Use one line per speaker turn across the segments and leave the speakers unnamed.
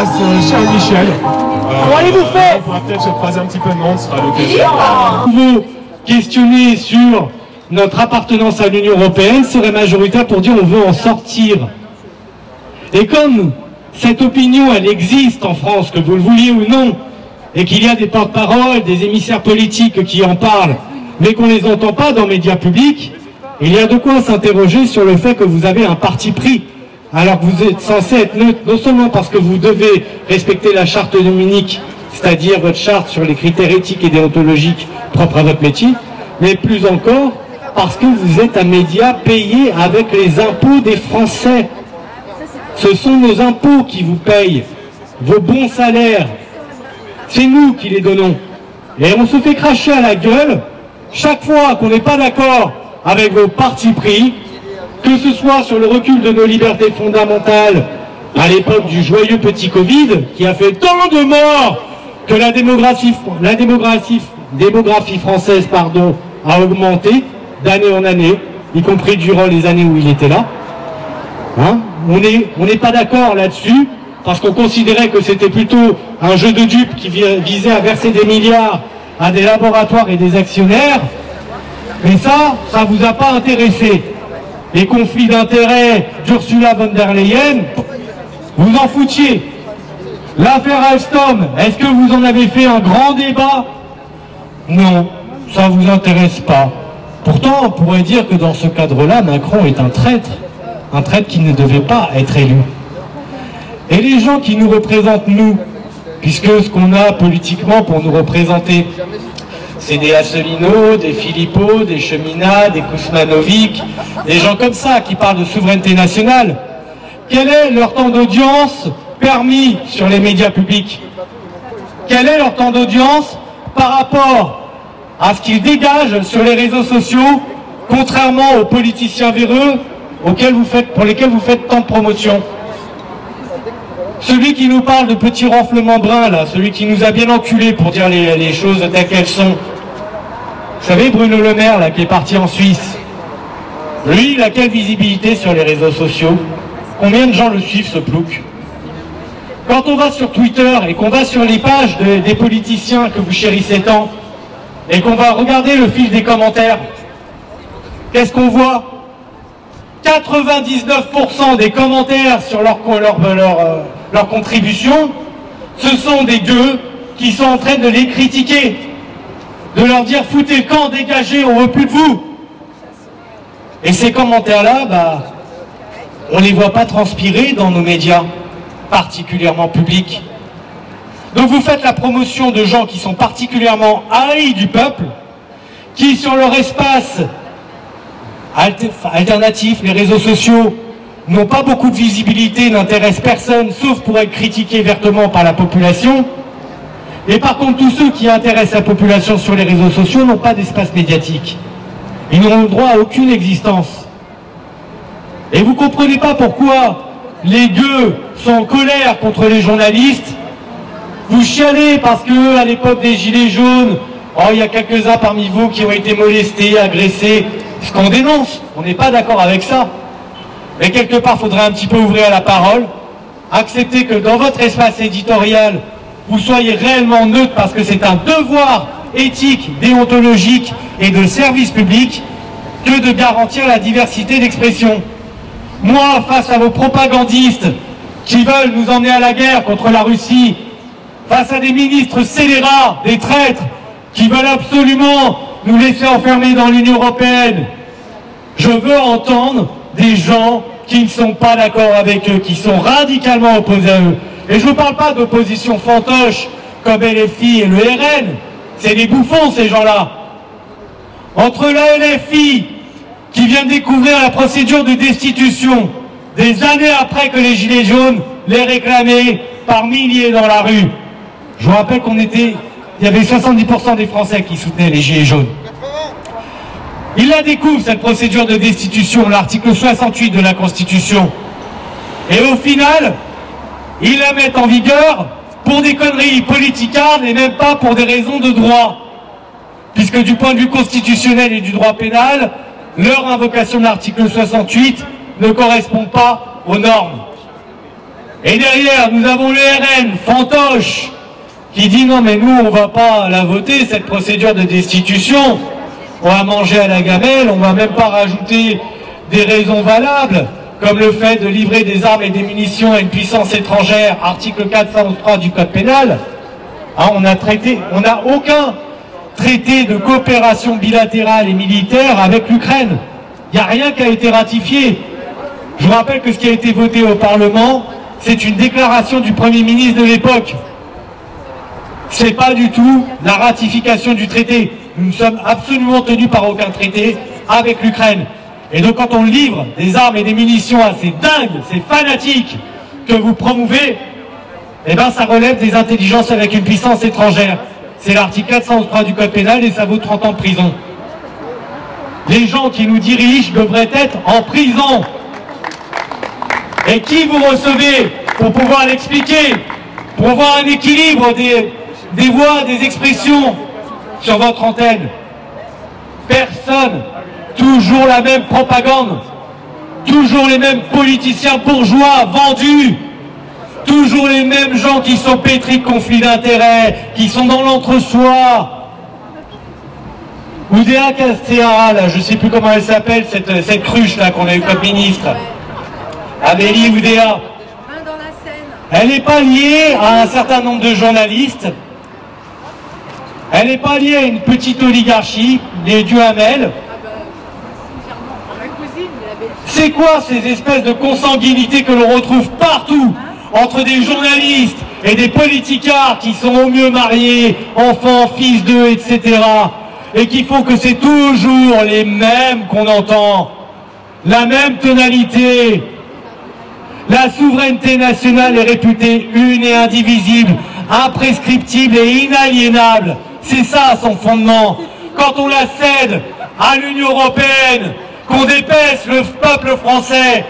place, cher Michel.
Comment allez-vous faire?
On pourra peut-être se croiser un petit peu, non, ce sera l'occasion.
Vous questionner sur notre appartenance à l'Union européenne serait majoritaire pour dire on veut en sortir. Et comme cette opinion, elle existe en France, que vous le vouliez ou non, et qu'il y a des porte-paroles, des émissaires politiques qui en parlent, mais qu'on ne les entend pas dans les médias publics, il y a de quoi s'interroger sur le fait que vous avez un parti pris, alors que vous êtes censé être neutre, non seulement parce que vous devez respecter la charte de Munich, c'est-à-dire votre charte sur les critères éthiques et déontologiques propres à votre métier, mais plus encore parce que vous êtes un média payé avec les impôts des Français. Ce sont nos impôts qui vous payent, vos bons salaires. C'est nous qui les donnons. Et on se fait cracher à la gueule chaque fois qu'on n'est pas d'accord avec vos partis pris, que ce soit sur le recul de nos libertés fondamentales à l'époque du joyeux petit Covid, qui a fait tant de morts que la démographie française a augmenté d'année en année, y compris durant les années où il était là. Hein, on n'est pas d'accord là-dessus, parce qu'on considérait que c'était plutôt un jeu de dupes qui visait à verser des milliards à des laboratoires et des actionnaires. Mais ça vous a pas intéressé. Les conflits d'intérêts d'Ursula von der Leyen, vous en foutiez. L'affaire Alstom, est-ce que vous en avez fait un grand débat? Non, ça vous intéresse pas. Pourtant, on pourrait dire que dans ce cadre-là, Macron est un traître qui ne devait pas être élu. Et les gens qui nous représentent, nous, puisque ce qu'on a politiquement pour nous représenter, c'est des Asselineau, des Philippot, des Cheminat, des Kousmanovic, des gens comme ça qui parlent de souveraineté nationale. Quel est leur temps d'audience permis sur les médias publics? Quel est leur temps d'audience par rapport à ce qu'ils dégagent sur les réseaux sociaux, contrairement aux politiciens véreux pour lesquels vous faites tant de promotion? Celui qui nous parle de petits renflements bruns, là, celui qui nous a bien enculés pour dire les choses telles qu'elles sont. Vous savez, Bruno Le Maire, là, qui est parti en Suisse, lui, il a quelle visibilité sur les réseaux sociaux? Combien de gens le suivent, ce plouc? Quand on va sur Twitter et qu'on va sur les pages des politiciens que vous chérissez tant, et qu'on va regarder le fil des commentaires, qu'est-ce qu'on voit? 99% des commentaires sur leur contribution, ce sont des gueux qui sont en train de les critiquer, de leur dire foutez le camp, dégagez, on veut plus de vous. Et ces commentaires-là, on ne les voit pas transpirer dans nos médias, particulièrement publics. Donc vous faites la promotion de gens qui sont particulièrement haïs du peuple, qui sur leur espace alternatif, les réseaux sociaux, n'ont pas beaucoup de visibilité, n'intéressent personne, sauf pour être critiqués vertement par la population. Et par contre, tous ceux qui intéressent la population sur les réseaux sociaux n'ont pas d'espace médiatique. Ils n'auront droit à aucune existence. Et vous comprenez pas pourquoi les gueux sont en colère contre les journalistes. Vous chialez parce que à l'époque des Gilets jaunes, il y a quelques-uns parmi vous qui ont été molestés, agressés, ce qu'on dénonce. On n'est pas d'accord avec ça. Mais quelque part, il faudrait un petit peu ouvrir la parole, accepter que dans votre espace éditorial, vous soyez réellement neutre parce que c'est un devoir éthique, déontologique et de service public que de garantir la diversité d'expression. Moi, face à vos propagandistes qui veulent nous emmener à la guerre contre la Russie, face à des ministres scélérats, des traîtres, qui veulent absolument nous laisser enfermer dans l'Union européenne, je veux entendre des gens qui ne sont pas d'accord avec eux, qui sont radicalement opposés à eux. Et je ne vous parle pas d'opposition fantoche comme LFI et le RN, c'est des bouffons ces gens-là. Entre la LFI, qui vient de découvrir la procédure de destitution, des années après que les Gilets jaunes les réclamaient par milliers dans la rue. Je vous rappelle il y avait 70% des Français qui soutenaient les Gilets jaunes. Ils la découvrent, cette procédure de destitution, l'article 68 de la Constitution. Et au final, ils la mettent en vigueur pour des conneries politicardes et même pas pour des raisons de droit. Puisque du point de vue constitutionnel et du droit pénal, leur invocation de l'article 68 ne correspond pas aux normes. Et derrière, nous avons le RN, fantoche, qui dit non mais nous on va pas la voter, cette procédure de destitution, on va manger à la gamelle, on va même pas rajouter des raisons valables, comme le fait de livrer des armes et des munitions à une puissance étrangère, article 411.3 du Code pénal. Hein, on n'a aucun traité de coopération bilatérale et militaire avec l'Ukraine. Il n'y a rien qui a été ratifié. Je vous rappelle que ce qui a été voté au Parlement, c'est une déclaration du Premier ministre de l'époque. C'est pas du tout la ratification du traité. Nous ne sommes absolument tenus par aucun traité avec l'Ukraine. Et donc quand on livre des armes et des munitions à ces dingues, ces fanatiques que vous promouvez, eh ben ça relève des intelligences avec une puissance étrangère. C'est l'article 411.3 du Code pénal et ça vaut 30 ans de prison. Les gens qui nous dirigent devraient être en prison. Et qui vous recevez pour pouvoir l'expliquer, pour avoir un équilibre des voix, des expressions sur votre antenne? Personne. Toujours la même propagande. Toujours les mêmes politiciens bourgeois vendus. Toujours les mêmes gens qui sont pétris de conflits d'intérêts, qui sont dans l'entre-soi. Oudéa Castéra, là, je ne sais plus comment elle s'appelle, cette cruche là qu'on a eu comme ministre. Amélie Oudéa. Elle n'est pas liée à un certain nombre de journalistes. Elle n'est pas liée à une petite oligarchie, les Duhamel. C'est quoi ces espèces de consanguinité que l'on retrouve partout entre des journalistes et des politicards qui sont au mieux mariés, enfants, fils d'eux, etc. Et qui font que c'est toujours les mêmes qu'on entend, la même tonalité. La souveraineté nationale est réputée une et indivisible, imprescriptible et inaliénable. C'est ça son fondement. Quand on la cède à l'Union européenne, qu'on dépaisse le peuple français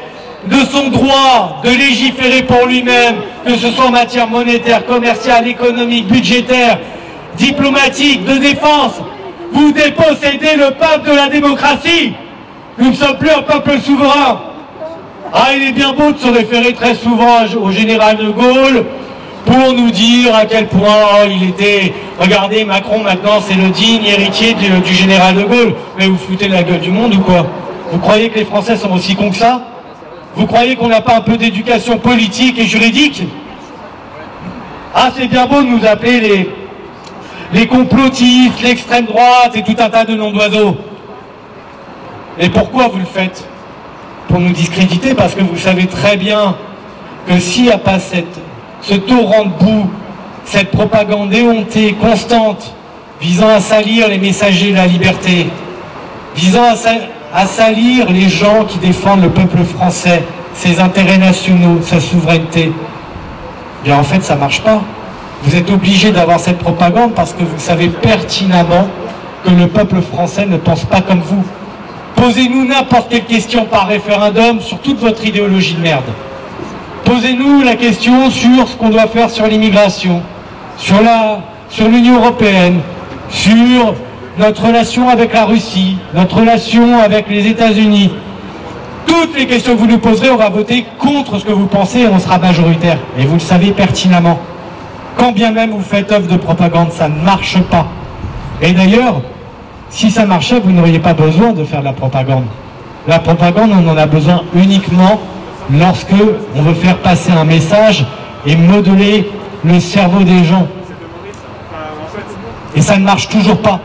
de son droit de légiférer pour lui-même, que ce soit en matière monétaire, commerciale, économique, budgétaire, diplomatique, de défense, vous dépossédez le peuple de la démocratie. Nous ne sommes plus un peuple souverain. Ah, il est bien beau de se référer très souvent au général de Gaulle pour nous dire à quel point il était... Regardez, Macron, maintenant, c'est le digne héritier du général de Gaulle. Mais vous foutez la gueule du monde ou quoi? Vous croyez que les Français sont aussi cons que ça? Vous croyez qu'on n'a pas un peu d'éducation politique et juridique? Ah, c'est bien beau de nous appeler les complotistes, l'extrême droite et tout un tas de noms d'oiseaux. Et pourquoi vous le faites? Pour nous discréditer, parce que vous savez très bien que s'il n'y a pas ce torrent de boue, cette propagande éhontée, constante, visant à salir les messagers de la liberté, visant à salir les gens qui défendent le peuple français, ses intérêts nationaux, sa souveraineté, bien en fait ça ne marche pas. Vous êtes obligé d'avoir cette propagande parce que vous savez pertinemment que le peuple français ne pense pas comme vous. Posez-nous n'importe quelle question par référendum sur toute votre idéologie de merde. Posez-nous la question sur ce qu'on doit faire sur l'immigration, sur l'Union européenne, sur notre relation avec la Russie, notre relation avec les États-Unis. Toutes les questions que vous nous poserez, on va voter contre ce que vous pensez et on sera majoritaire. Et vous le savez pertinemment. Quand bien même vous faites œuvre de propagande, ça ne marche pas. Et d'ailleurs, si ça marchait, vous n'auriez pas besoin de faire de la propagande. La propagande, on en a besoin uniquement lorsque on veut faire passer un message et modeler le cerveau des gens. Et ça ne marche toujours pas.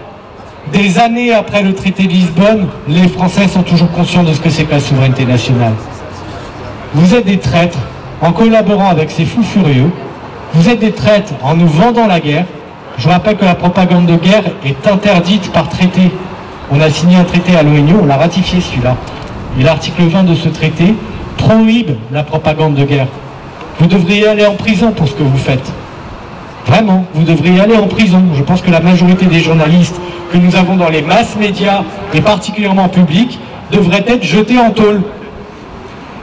Des années après le traité de Lisbonne, les Français sont toujours conscients de ce que c'est que la souveraineté nationale. Vous êtes des traîtres en collaborant avec ces fous furieux. Vous êtes des traîtres en nous vendant la guerre. Je vous rappelle que la propagande de guerre est interdite par traité. On a signé un traité à l'ONU, on l'a ratifié celui-là. Et l'article 20 de ce traité prohibe la propagande de guerre. Vous devriez aller en prison pour ce que vous faites. Vraiment, vous devriez aller en prison. Je pense que la majorité des journalistes que nous avons dans les masses médias, et particulièrement publics, devraient être jetés en tôle.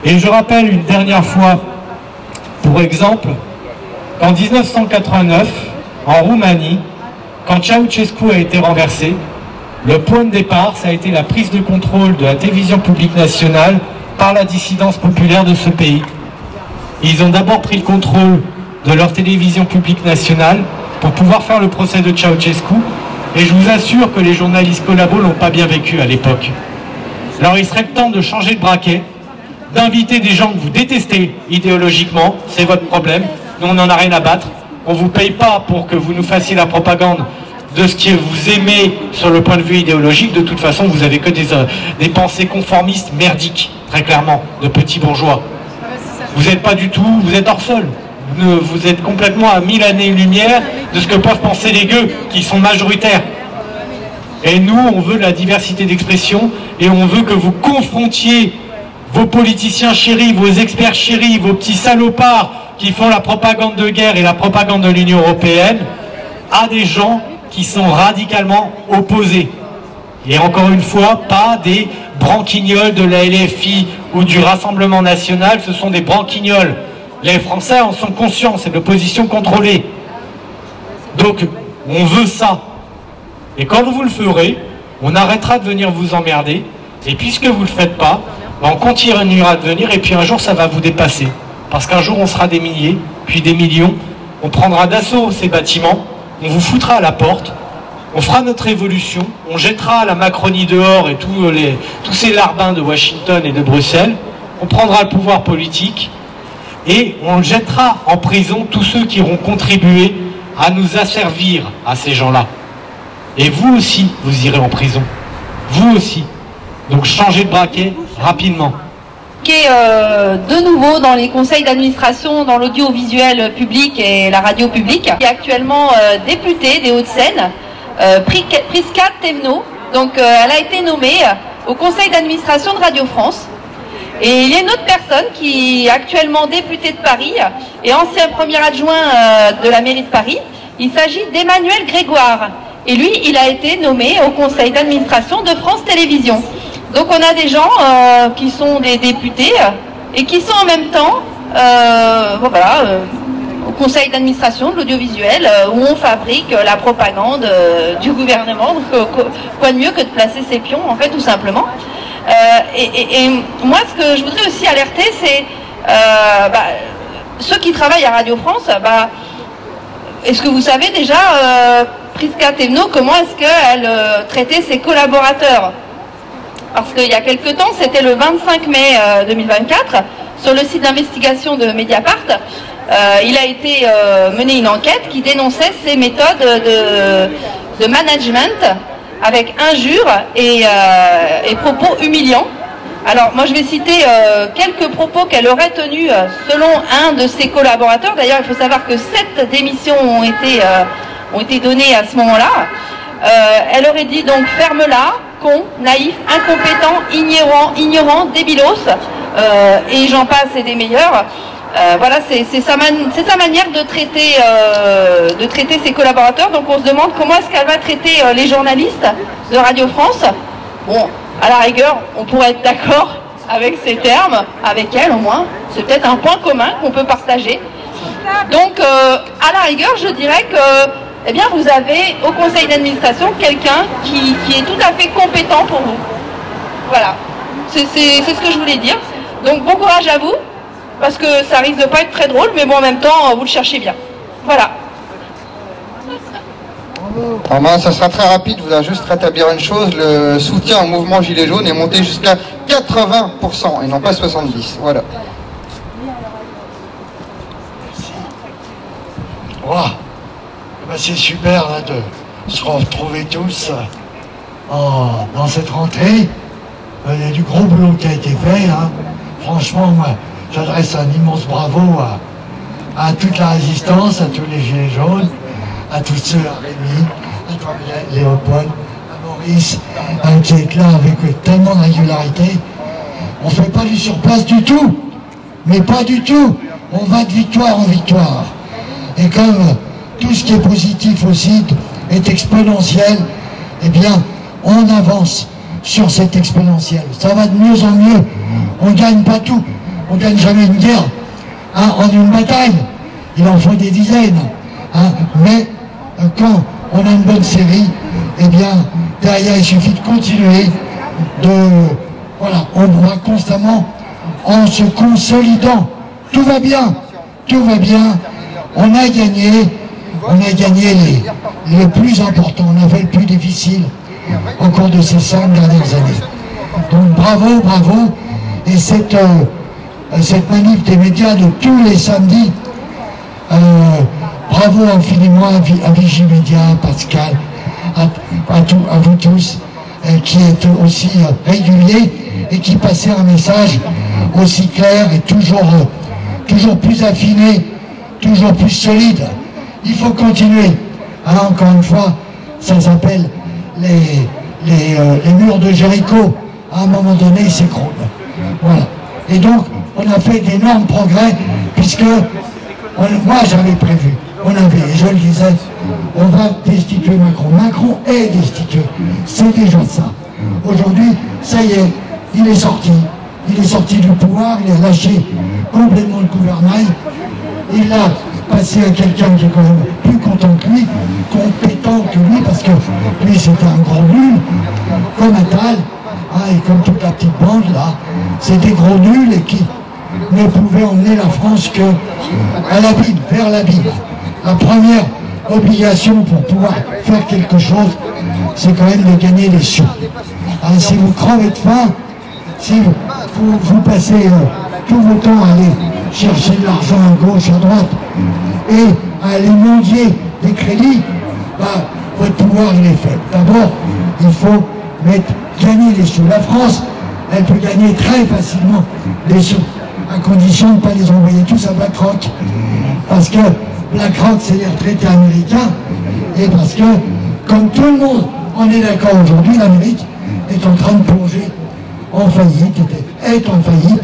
Et je rappelle une dernière fois, pour exemple, qu'en 1989, en Roumanie, quand Ceausescu a été renversé, le point de départ, ça a été la prise de contrôle de la télévision publique nationale par la dissidence populaire de ce pays. Ils ont d'abord pris le contrôle de leur télévision publique nationale pour pouvoir faire le procès de Ceausescu. Et je vous assure que les journalistes collabos l'ont pas bien vécu à l'époque. Alors il serait temps de changer de braquet, d'inviter des gens que vous détestez idéologiquement, c'est votre problème. Nous, on n'en a rien à battre. On ne vous paye pas pour que vous nous fassiez la propagande de ce que vous aimez sur le point de vue idéologique. De toute façon, vous avez que des pensées conformistes merdiques, très clairement, de petits bourgeois. Vous n'êtes pas du tout, vous êtes hors sol. Vous êtes complètement à 1000 années-lumière de ce que peuvent penser les gueux, qui sont majoritaires. Et nous, on veut de la diversité d'expression, et on veut que vous confrontiez vos politiciens chéris, vos experts chéris, vos petits salopards qui font la propagande de guerre et la propagande de l'Union européenne, à des gens qui sont radicalement opposés. Et encore une fois, pas des branquignoles de la LFI ou du Rassemblement National, ce sont des branquignoles. Les Français en sont conscients, c'est de l'opposition contrôlée. Donc, on veut ça. Et quand vous le ferez, on arrêtera de venir vous emmerder, et puisque vous ne le faites pas, on continuera de venir, et puis un jour ça va vous dépasser. Parce qu'un jour on sera des milliers, puis des millions, on prendra d'assaut ces bâtiments, on vous foutra à la porte, on fera notre révolution, on jettera la Macronie dehors et tous ces larbins de Washington et de Bruxelles, on prendra le pouvoir politique, et on jettera en prison tous ceux qui auront contribué à nous asservir à ces gens-là. Et vous aussi, vous irez en prison. Vous aussi. Donc changez de braquet rapidement.
Qui est de nouveau dans les conseils d'administration, dans l'audiovisuel public et la radio publique, qui est actuellement députée des Hauts-de-Seine, Prisca Thévenot. Donc elle a été nommée au conseil d'administration de Radio France. Et il y a une autre personne qui est actuellement députée de Paris et ancien premier adjoint de la mairie de Paris. Il s'agit d'Emmanuel Grégoire. Et lui, il a été nommé au conseil d'administration de France Télévisions. Donc on a des gens qui sont des députés et qui sont en même temps au conseil d'administration de l'audiovisuel où on fabrique la propagande du gouvernement. Donc, quoi de mieux que de placer ses pions, en fait, tout simplement. Et moi, ce que je voudrais aussi alerter, c'est ceux qui travaillent à Radio France. Est-ce que vous savez déjà, Prisca Thévenot, comment est-ce qu'elle traitait ses collaborateurs? Parce qu'il y a quelque temps, c'était le 25 mai 2024, sur le site d'investigation de Mediapart, il a été mené une enquête qui dénonçait ces méthodes de management avec injures et propos humiliants. Alors moi je vais citer quelques propos qu'elle aurait tenus selon un de ses collaborateurs. D'ailleurs il faut savoir que 7 démissions ont été données à ce moment-là. Elle aurait dit donc « ferme-la, con, naïf, incompétent, ignorant, débilos » et j'en passe et des meilleurs. Voilà, c'est sa manière de traiter ses collaborateurs. Donc on se demande comment est-ce qu'elle va traiter les journalistes de Radio France. Bon, à la rigueur, on pourrait être d'accord avec ces termes, avec elle au moins. C'est peut-être un point commun qu'on peut partager. Donc, à la rigueur, je dirais que eh bien, vous avez au conseil d'administration quelqu'un qui est tout à fait compétent pour vous. Voilà, c'est ce que je voulais dire. Donc bon courage à vous, parce que ça risque de pas être très drôle, mais bon, en même temps, vous le cherchez bien. Voilà.
Alors moi, ça sera très rapide, je voudrais juste rétablir une chose, le soutien au mouvement Gilets jaunes est monté jusqu'à 80%, et non pas 70%. Voilà.
Wow. C'est super là, de se retrouver tous dans cette rentrée. Il y a du gros boulot qui a été fait. Hein. Franchement, moi, j'adresse un immense bravo à toute la résistance, à tous les Gilets jaunes, à tous ceux, à Rémi, à toi Léopold, à Maurice, qui est là avec tellement de régularité. On ne fait pas du surplace du tout, mais pas du tout. On va de victoire en victoire. Et comme tout ce qui est positif aussi est exponentiel, eh bien, on avance sur cette exponentielle. Ça va de mieux en mieux. On ne gagne pas tout. On ne gagne jamais une guerre. Hein, en une bataille, il en faut des dizaines. Hein, mais quand on a une bonne série, eh bien, derrière, il suffit de continuer. Voilà, on va constamment en se consolidant tout va bien, tout va bien. On a gagné le plus important, on a fait le plus difficile au cours de ces 5 dernières années. Donc bravo, bravo. Et cette manif des médias de tous les samedis, bravo infiniment à Vigimédia, à Pascal, à vous tous, qui êtes aussi réguliers et qui passez un message aussi clair et toujours plus affiné, toujours plus solide. Il faut continuer. Alors, encore une fois, ça s'appelle les murs de Jéricho. À un moment donné, ils s'écroulent. Voilà. Et donc, on a fait d'énormes progrès, puisque moi j'avais prévu, je le disais, on va destituer Macron. Macron est destitué. C'est déjà ça. Aujourd'hui, ça y est, il est sorti. Il est sorti du pouvoir, il a lâché complètement le gouvernail. Il l'a passé à quelqu'un qui est quand même plus content que lui, compétent que lui, parce que lui c'était un gros nul, comme Attal, et comme toute la petite bande là, c'est des gros nuls et qui ne pouvaient emmener la France que à l'abîme, vers l'abîme. La première obligation pour pouvoir faire quelque chose, c'est quand même de gagner des sous. Si vous crevez de faim, si vous passez tout votre temps à aller chercher de l'argent à gauche, à droite, et à aller mendier des crédits, votre pouvoir il est faible. D'abord, il faut gagner des sous. La France, elle peut gagner très facilement des sous, à condition de ne pas les envoyer tous à BlackRock. Parce que BlackRock, c'est les retraités américains, et parce que, comme tout le monde en est d'accord aujourd'hui, l'Amérique est en train de plonger en faillite, est en faillite,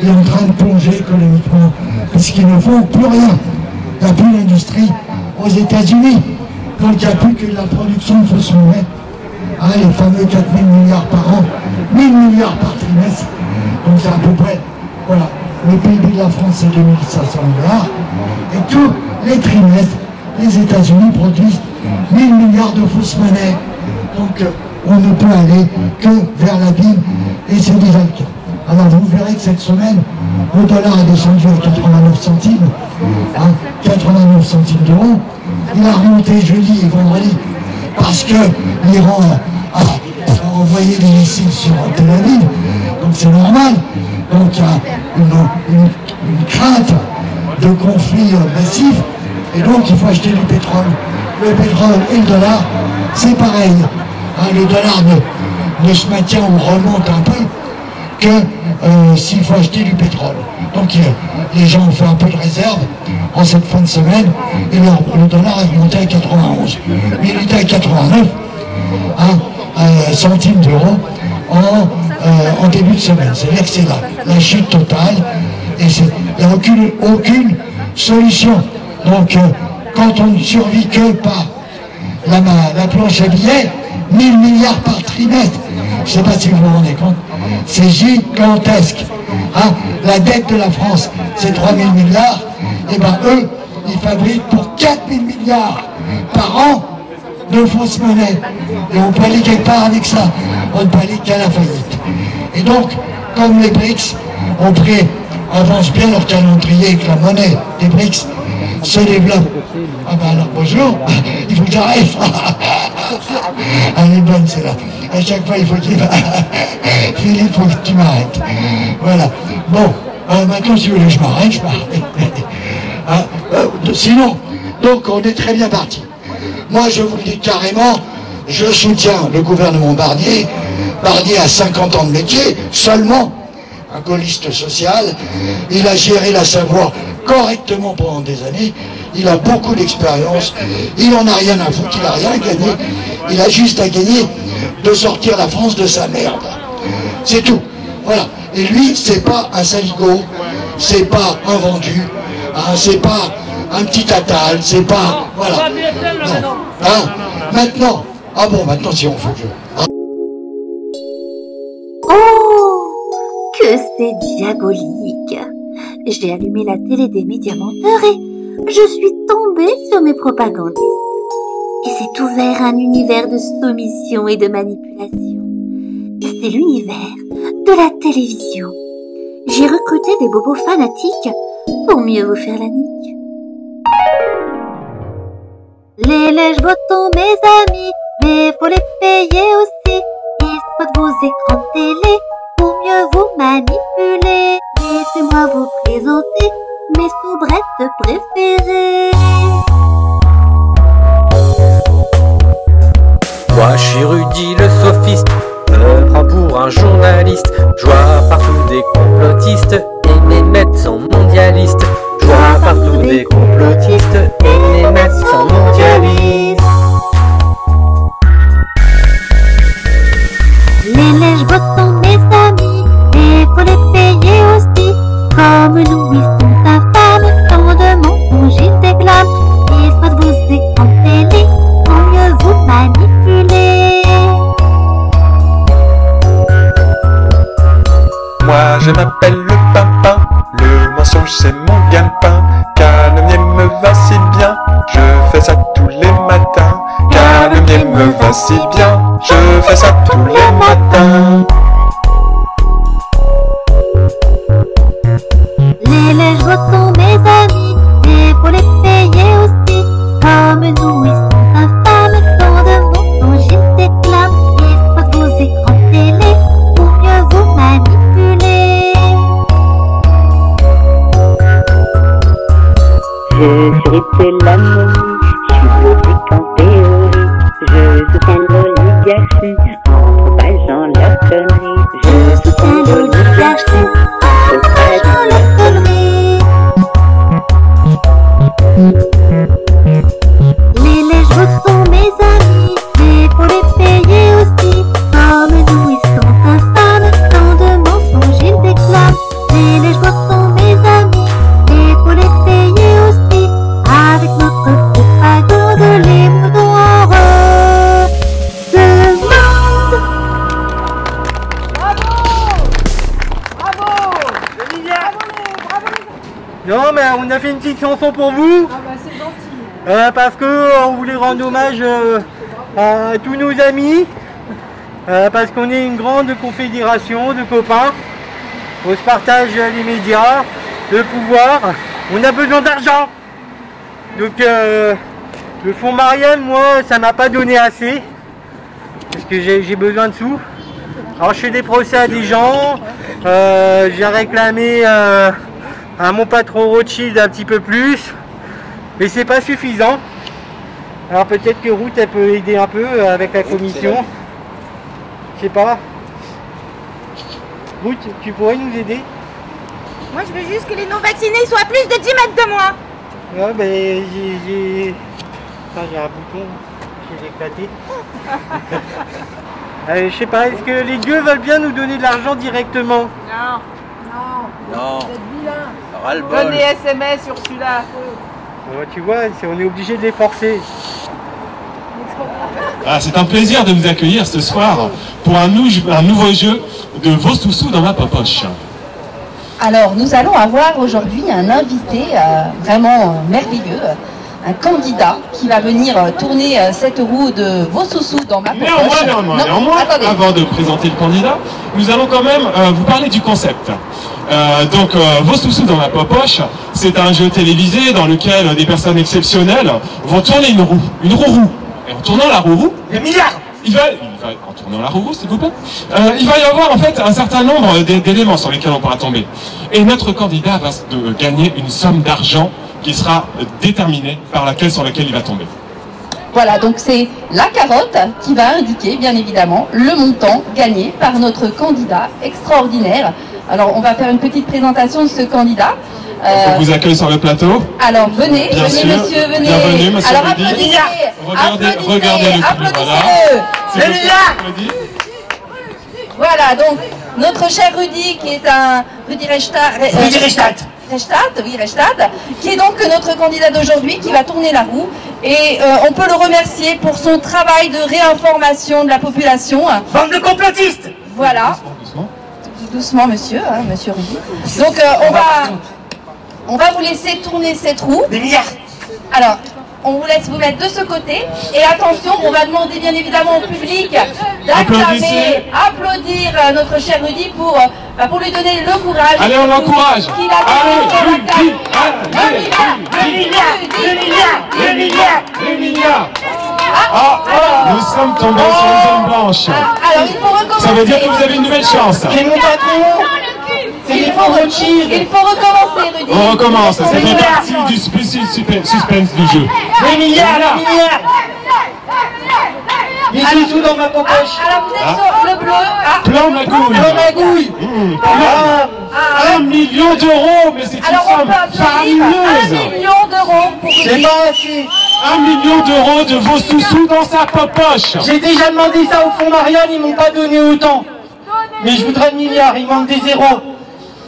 et en train de plonger économiquement, puisqu'ils ne font plus rien. Il n'y a plus d'industrie aux États-Unis, donc il n'y a plus que de la production de fausses monnaies. Les fameux 4 000 milliards par an, 1 000 milliards par trimestre, donc c'est à peu près, voilà, le PIB de la France c'est 2 500 milliards, et tous les trimestres, les États-Unis produisent 1 000 milliards de fausses monnaies, donc on ne peut aller que vers l'abîme, et c'est déjà le cas. Alors vous verrez que cette semaine, le dollar est descendu à 89 centimes, 89 centimes d'euros, il a remonté jeudi et vendredi, parce que l'Iran a envoyé des missiles sur Tel Aviv, donc c'est normal. Donc il y a une crainte de conflit massif, et donc il faut acheter du pétrole. Le pétrole et le dollar, c'est pareil. Le dollar ne se maintient ou remonte un peu que s'il faut acheter du pétrole. Donc les gens ont fait un peu de réserve en cette fin de semaine, et le dollar est remonté à 91. Mais il était à 89 centimes d'euros en début de semaine. C'est-à-dire que c'est la chute totale, et il n'y a aucune solution. Donc quand on ne survit que par la planche à billets, 1 000 milliards par trimestre, je ne sais pas si vous vous rendez compte, c'est gigantesque. La dette de la France, c'est 3 000 milliards, et bien eux, ils fabriquent pour 4 000 milliards par an de fausses monnaies. Et on peut aller quelque part avec ça, on ne peut aller qu'à la faillite. Et donc, comme les BRICS avancent bien leur calendrier, que la monnaie des BRICS se développe. Alors bonjour, il faut que j'arrête. Elle est bonne celle-là. À chaque fois il faut qu'il Philippe, il faut que tu m'arrêtes. Voilà. Bon, maintenant si vous voulez que je m'arrête, je m'arrête. Sinon, donc on est très bien parti. Moi je vous le dis carrément, je soutiens le gouvernement Barnier. Barnier a 50 ans de métier, seulement un gaulliste social. Il a géré la Savoie correctement pendant des années. Il a beaucoup d'expérience. Il n'en a rien à foutre, il n'a rien gagné. Il a juste à gagner de sortir la France de sa merde. C'est tout. Voilà. Et lui, c'est pas un saligo, c'est pas un vendu, c'est pas un petit Attal, c'est pas... Voilà. Maintenant, maintenant si on fait le jeu.
Oh, que c'est diabolique. J'ai allumé la télé des médias menteurs et je suis tombée sur mes propagandistes. Et s'est ouvert un univers de soumission et de manipulation. C'est l'univers de la télévision. J'ai recruté des bobos fanatiques pour mieux vous faire la nique. Les lèches votons, mes amis, mais faut les payer aussi. Ils spotent vos écrans de télé pour mieux vous manipuler. Laissez-moi vous présenter mes soubrettes préférées.
Moi je suis Rudy le sophiste, me prends pour un journaliste. Je vois partout des complotistes et mes maîtres sont mondialistes. Je vois partout des complotistes et mes maîtres sont mondialistes.
Les lèches votons, mes amis, et faut les payer aussi. Comme nous, ils sont infâmes, tant de mensonges ils déclament. Ils spotent vos écrans de télé pour mieux vous manipuler.
Moi je m'appelle le Pimpin, le mensonge c'est mon gagne-pain. Calomnier me va si bien, je fais ça tous les matins. Calomnier me va si bien, je fais ça tous les matins.
Les lèches votons, mes amis, et faut les payer aussi. Comme nous, ils sont infâmes, tant de mensonges ils déclament. Ils spotent vos écrans de télé pour mieux vous manipuler.
Je suis la momie, je suis logique en théorie. Je soutiens l'oligarchie en propageant leurs conneries. Je soutiens l'oligarchie en propageant leurs conneries.
Les lèches votons, mes amis, mais faut les payer aussi. Comme nous, ils sont infâmes, tant de mensonges ils déclament. Les lèches votons, mes amis, mais faut les payer aussi. Avec notre propagande, les moutons en redemandent.
Non, mais on a fait une petite chanson pour vous.
Ah bah c'est gentil.
Parce qu'on voulait rendre hommage à tous nos amis. Parce qu'on est une grande confédération de copains. On se partage les médias, le pouvoir. On a besoin d'argent. Donc le fonds Marianne, moi, ça m'a pas donné assez. Parce que j'ai besoin de sous. Alors je fais des procès à des gens. J'ai réclamé à mon patron Rothschild un petit peu plus. Mais c'est pas suffisant. Alors peut-être que Ruth elle peut aider un peu avec la commission. Je sais pas. Ruth, tu pourrais nous aider?
Moi je veux juste que les non-vaccinés soient à plus de 10 mètres de moi.
Ouais, ben j'ai... Attends, j'ai un bouton qui est éclaté. Je sais pas, est-ce que les gueux veulent bien nous donner de l'argent directement?
Non.
Non.
Vous êtes vilain.
Ras-le-bol.
Donne les SMS sur celui-là.
Tu vois, on est obligé de les forcer.
Ah, c'est un plaisir de vous accueillir ce soir pour un nouveau jeu de vos sous-sous dans ma popoche.
Alors, nous allons avoir aujourd'hui un invité vraiment merveilleux, un candidat qui va venir tourner cette roue de vos sous-sous dans ma popoche.
Néanmoins, avant de présenter le candidat, nous allons quand même vous parler du concept. Donc, vos sous-sous dans ma popoche, c'est un jeu télévisé dans lequel des personnes exceptionnelles vont tourner une roue. Et en tournant la roue,
Les milliards!
en tournant la roue, s'il vous plaît, il va y avoir en fait un certain nombre d'éléments sur lesquels on pourra tomber. Et notre candidat va gagner une somme d'argent qui sera déterminée par sur laquelle il va tomber.
Voilà, donc c'est la carotte qui va indiquer, bien évidemment, le montant gagné par notre candidat extraordinaire. Alors, on va faire une petite présentation de ce candidat.
On vous accueille sur le plateau.
Alors, venez,
Bien sûr.
monsieur, venez.
Bienvenue, monsieur
Alors,
Rudy.
applaudissez,
Regardez le prix,
applaudissez-le. Voilà, donc, notre cher Rudy, qui est un... Rudy Reichstadt, qui est donc notre candidat d'aujourd'hui, qui va tourner la roue. Et on peut le remercier pour son travail de réinformation de la population.
Bande de complotistes!
Voilà. Doucement, monsieur, monsieur Rudy. Donc, on va vous laisser tourner cette roue.
Des milliards!
Alors, on vous laisse vous mettre de ce côté. Et attention, on va demander bien évidemment au public d'acclamer, applaudir notre cher Rudy pour lui donner le courage.
Allez, on l'encourage. Nous sommes tombés sur une zone blanche.
Alors, il faut recommencer.
Ça veut dire que vous avez une nouvelle chance.
C'est mon patron.
Il faut recommencer, Rudy.
On recommence, ça fait partie du suspense du jeu.
Les milliards. Les sous dans ma poche.
Alors vous êtes sur le bleu.
Plan magouille. 1 million d'euros, mais c'est une somme faramineuse.
1 million d'euros pour Rudy.
C'est pas assez.
1 million d'euros de vos sous-sous dans sa poche.
J'ai déjà demandé ça au fonds Marianne, ils m'ont pas donné autant. Mais je voudrais le milliard, il manque des zéros.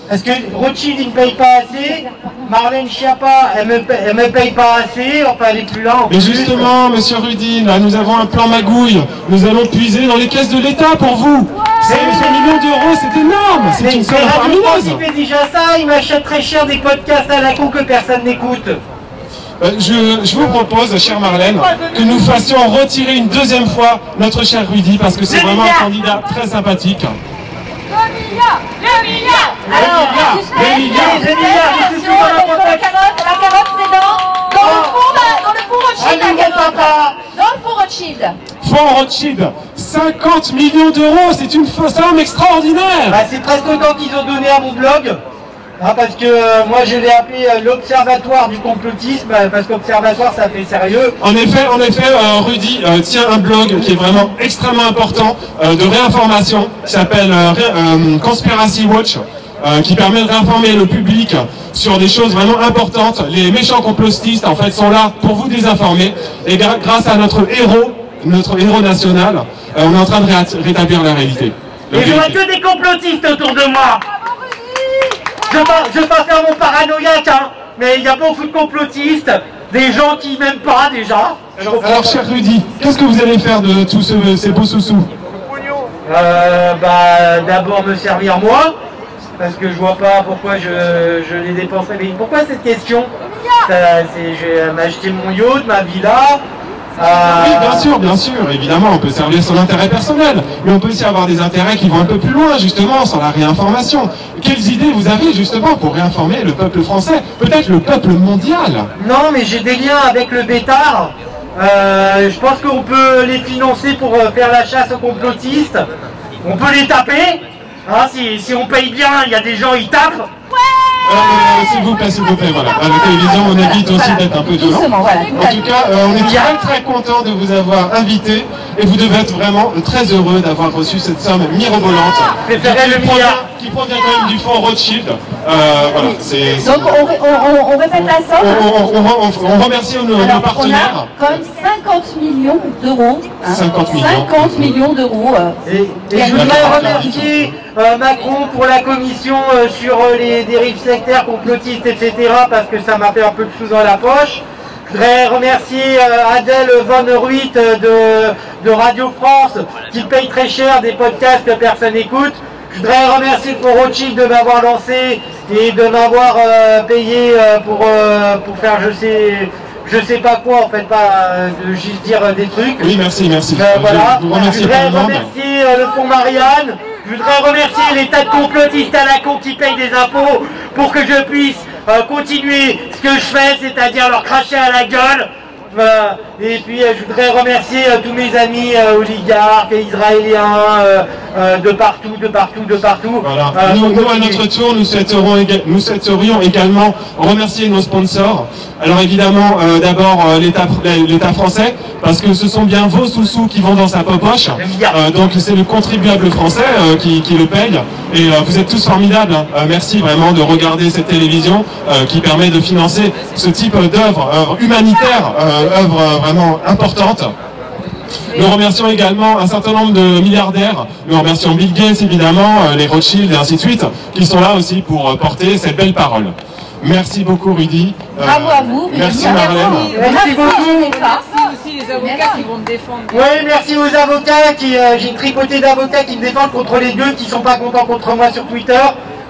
Parce que Rothschild, il ne paye pas assez. Marlène Schiappa, elle me paye pas assez. Enfin, elle est plus là.
Mais justement, monsieur Rudy, là, nous avons un plan magouille. Nous allons puiser dans les caisses de l'État pour vous. C'est 1 million d'euros, c'est énorme. C'est une somme faramineuse.
Il fait déjà ça, il m'achète très cher des podcasts à la con que personne n'écoute.
Je vous propose, chère Marlène, que nous fassions retirer une deuxième fois notre cher Rudy, parce que c'est vraiment un candidat très sympathique.
Le milliard. Alors, la carotte, c'est dans le fond Rothschild, la carotte. Dans le fond Rothschild.
Fonds Rothschild, 50 millions d'euros, c'est une somme extraordinaire.
Bah, c'est presque autant qu'ils ont donné à mon blog. Ah, parce que moi je l'ai appelé l'observatoire du complotisme, parce qu'observatoire ça fait sérieux.
En effet, Rudy tient un blog qui est vraiment extrêmement important de réinformation, qui s'appelle Conspiracy Watch, qui permet de réinformer le public sur des choses vraiment importantes. Les méchants complotistes en fait sont là pour vous désinformer, et grâce à notre héros national, on est en train de rétablir la réalité.
Et je vois que des complotistes autour de moi. Je veux pas faire mon paranoïaque, hein, mais il y a beaucoup de complotistes, des gens qui m'aiment pas déjà.
Alors cher Rudy, qu'est-ce que vous allez faire de tous ces beaux sous-sous?
D'abord me servir moi, parce que je vois pas pourquoi je les dépenserais. Mais pourquoi cette question? Je vais m'acheter mon yacht, ma villa.
Oui, bien sûr, évidemment, on peut servir son intérêt personnel, mais on peut aussi avoir des intérêts qui vont un peu plus loin, justement, sur la réinformation. Quelles idées vous avez, justement, pour réinformer le peuple français, peut-être le peuple mondial?
Non, mais j'ai des liens avec le Bétard. Je pense qu'on peut les financer pour faire la chasse aux complotistes. On peut les taper. Hein, si on paye bien, il y a des gens, ils tapent.
S'il vous plaît, voilà. À la télévision, on évite aussi d'être un peu violent. En tout cas, on est très content de vous avoir invité et vous devez être vraiment très heureux d'avoir reçu cette somme mirobolante qui provient quand même du fonds Rothschild. Voilà,
donc on répète la somme.
On remercie nos partenaires.
On a quand même 50 millions d'euros.
50
millions d'euros.
Et je voudrais remercier Macron pour la commission sur les dérives sectaires, complotistes, etc. parce que ça m'a fait un peu de sous dans la poche. Je voudrais remercier Adèle Van Ruit de Radio France qui paye très cher des podcasts que personne n'écoute. Je voudrais remercier le fonds Rothschild de m'avoir lancé et de m'avoir payé pour faire je sais pas quoi, en fait, pas de juste dire des trucs.
Oui, merci.
Voilà. Je voudrais remercier le fonds Marianne. Je voudrais remercier les tas de complotistes à la con qui payent des impôts pour que je puisse continuer ce que je fais, c'est-à-dire leur cracher à la gueule. Et puis je voudrais remercier tous mes amis oligarques et israéliens de partout.
Voilà. Nous, à notre tour, nous souhaiterions également remercier nos sponsors. Alors évidemment, d'abord l'État français, parce que ce sont bien vos sous-sous qui vont dans sa poche. Donc c'est le contribuable français qui le paye. Et vous êtes tous formidables. Merci vraiment de regarder cette télévision qui permet de financer ce type d'œuvre humanitaire, œuvre vraiment importante. Nous remercions également un certain nombre de milliardaires. Nous remercions Bill Gates évidemment, les Rothschild et ainsi de suite, qui sont là aussi pour porter cette belle parole. Merci beaucoup Rudy.
Bravo à vous.
Merci Marlène.
Merci beaucoup.
Merci aussi les avocats qui vont te défendre.
Oui, merci aux avocats j'ai une tripotée d'avocats qui me défendent contre les deux qui sont pas contents contre moi sur Twitter.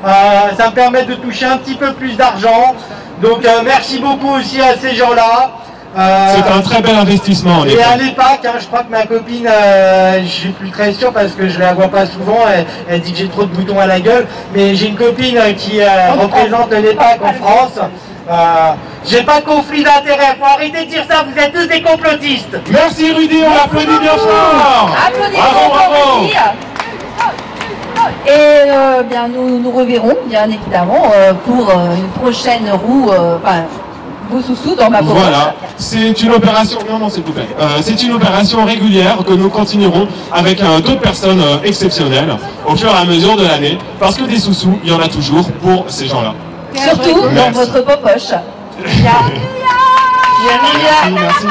Ça me permet de toucher un petit peu plus d'argent. Donc merci beaucoup aussi à ces gens-là.
C'est un très bel investissement.
Et à l'EPAC, je crois que ma copine, je suis plus très sûr parce que je la vois pas souvent, elle dit que j'ai trop de boutons à la gueule, mais j'ai une copine qui représente l'EPAC en France. J'ai pas de conflit d'intérêt, faut arrêter de dire ça, vous êtes tous des complotistes.
Merci Rudy, on l'applaudit bien fort.
Bravo, bravo. Et bien nous nous reverrons bien évidemment pour une prochaine roue, vos sous-sous dans ma poche.
Voilà, c'est une opération, non s'il vous plaît, c'est une opération régulière que nous continuerons avec d'autres personnes exceptionnelles au fur et à mesure de l'année, parce que des sous-sous, il y en a toujours pour ces gens-là.
Surtout dans votre poche.
Merci.